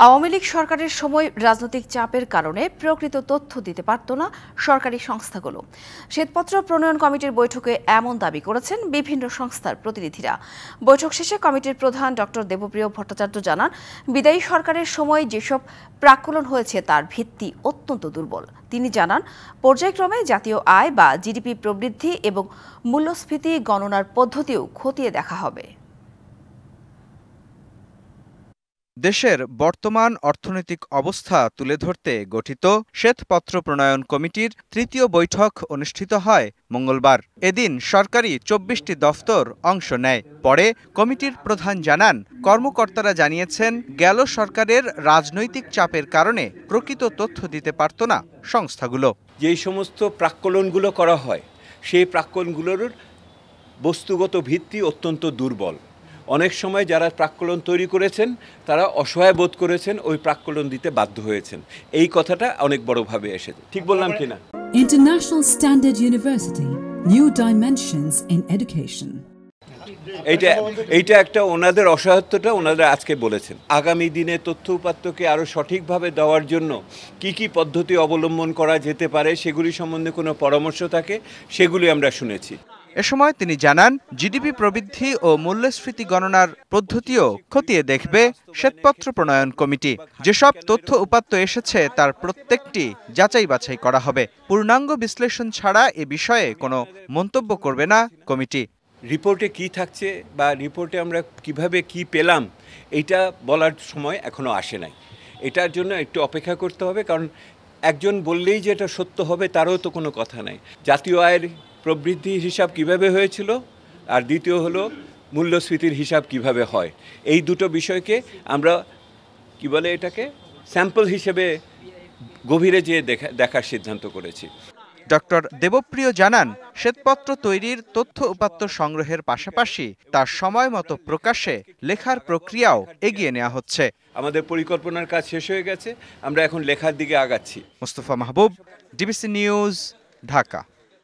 আওয়ামী লীগ সরকারের সময় রাজনৈতিক চাপের কারণে প্রকৃত তথ্য দিতে পারত না সরকারি সংস্থাগুলো। শ্বেতপত্র প্রণয়ন কমিটির বৈঠকে এমন দাবি করেছেন বিভিন্ন সংস্থার প্রতিনিধিরা। বৈঠক শেষে কমিটির প্রধান ডক্টর দেবপ্রিয় ভট্টাচার্য জানান, বিদায়ী সরকারের সময় যেসব প্রাক্কলন হয়েছে তার ভিত্তি অত্যন্ত দুর্বল। তিনি জানান, পর্যায়ক্রমে জাতীয় আয় বা জিডিপি প্রবৃদ্ধি এবং মূল্যস্ফীতি গণনার পদ্ধতিও খতিয়ে দেখা হবে। দেশের বর্তমান অর্থনৈতিক অবস্থা তুলে ধরতে গঠিত শ্বেতপত্র প্রণয়ন কমিটির তৃতীয় বৈঠক অনুষ্ঠিত হয় মঙ্গলবার। এদিন সরকারি ২৪টি দফতর অংশ নেয়। পরে কমিটির প্রধান জানান, কর্মকর্তারা জানিয়েছেন গেল সরকারের রাজনৈতিক চাপের কারণে প্রকৃত তথ্য দিতে পারত না সংস্থাগুলো। যেই সমস্ত প্রাক্কলনগুলো করা হয় সেই প্রাক্কলনগুলোর বস্তুগত ভিত্তি অত্যন্ত দুর্বল। অনেক সময় যারা প্রাক্কলন তৈরি করেছেন তারা অসহায় বোধ করেছেন, ওই প্রাক্কলন দিতে বাধ্য হয়েছেন। এই কথাটা অনেক বড়ভাবে এসেছে। ঠিক বললাম কিনা? International Standard University, New Dimensions in Education. এইটা একটা ওনাদের অসহায়ত্বটা ওনারা আজকে বলেছেন। আগামী দিনে তথ্য উপাত্তকে আরও সঠিকভাবে দেওয়ার জন্য কি পদ্ধতি অবলম্বন করা যেতে পারে সেগুলি সম্বন্ধে কোনো পরামর্শ থাকে, সেগুলি আমরা শুনেছি। এ সময় তিনি জানান, জিডিপি প্রবৃদ্ধি ও মূল্যস্ফীতি গণনার পদ্ধতিও খতিয়ে দেখবে শ্বেতপত্র প্রণয়ন কমিটি। যেসব তথ্য উপাত্ত এসেছে তার প্রত্যেকটি যাচাই বাছাই করা হবে। পূর্ণাঙ্গ বিশ্লেষণ ছাড়া এ বিষয়ে কোনো মন্তব্য করবে না কমিটি। রিপোর্টে কি থাকছে বা রিপোর্টে আমরা কিভাবে কি পেলাম, এইটা বলার সময় এখনো আসে নাই। এটার জন্য একটু অপেক্ষা করতে হবে, কারণ একজন বললেই যে এটা সত্য হবে তারও তো কোনো কথা নাই। জাতীয় আয়ের প্রবৃদ্ধি হিসাব কিভাবে হয়েছিল, আর দ্বিতীয় হলো মূল্যস্ফীতির হিসাব কিভাবে হয়। এই দুটো বিষয়কে আমরা কি বলে এটাকে স্যাম্পল হিসেবে গভীরে যেয়ে দেখার সিদ্ধান্ত করেছি। ডক্টর দেবপ্রিয় জানান, শ্বেতপত্র তৈরির তথ্য উপাত্ত সংগ্রহের পাশাপাশি তার সময় মতো প্রকাশে লেখার প্রক্রিয়াও এগিয়ে নেওয়া হচ্ছে। আমাদের পরিকল্পনার কাজ শেষ হয়ে গেছে, আমরা এখন লেখার দিকে আগাচ্ছি। মোস্তফা মাহবুব, ডিবিসি নিউজ, ঢাকা।